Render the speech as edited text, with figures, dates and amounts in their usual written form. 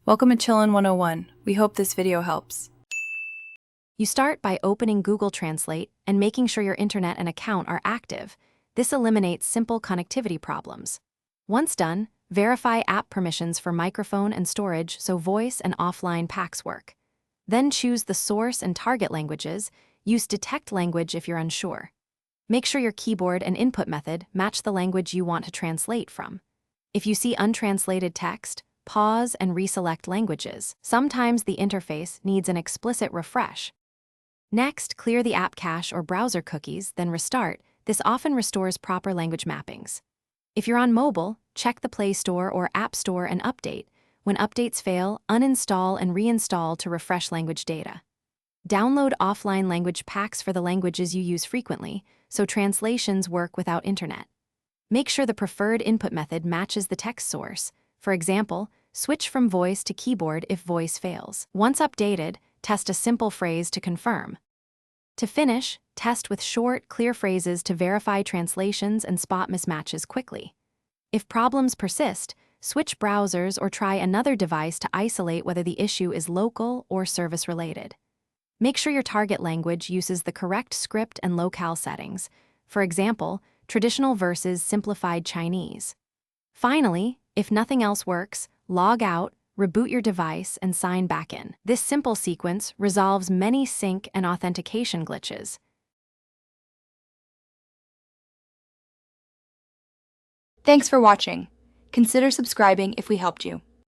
Welcome to Chillin' 101. We hope this video helps. You start by opening Google Translate and making sure your internet and account are active. This eliminates simple connectivity problems. Once done, verify app permissions for microphone and storage so voice and offline packs work. Then choose the source and target languages. Use detect language if you're unsure. Make sure your keyboard and input method match the language you want to translate from. If you see untranslated text, pause and reselect languages. Sometimes the interface needs an explicit refresh. Next, clear the app cache or browser cookies, then restart. This often restores proper language mappings. If you're on mobile, check the Play Store or App Store and update. When updates fail, uninstall and reinstall to refresh language data. Download offline language packs for the languages you use frequently, so translations work without internet. Make sure the preferred input method matches the text source. For example, switch from voice to keyboard if voice fails. Once updated, test a simple phrase to confirm. To finish, test with short, clear phrases to verify translations and spot mismatches quickly. If problems persist, switch browsers or try another device to isolate whether the issue is local or service-related. Make sure your target language uses the correct script and locale settings. For example, traditional versus simplified Chinese. Finally, if nothing else works, log out, reboot your device, and sign back in. This simple sequence resolves many sync and authentication glitches. Thanks for watching. Consider subscribing if we helped you.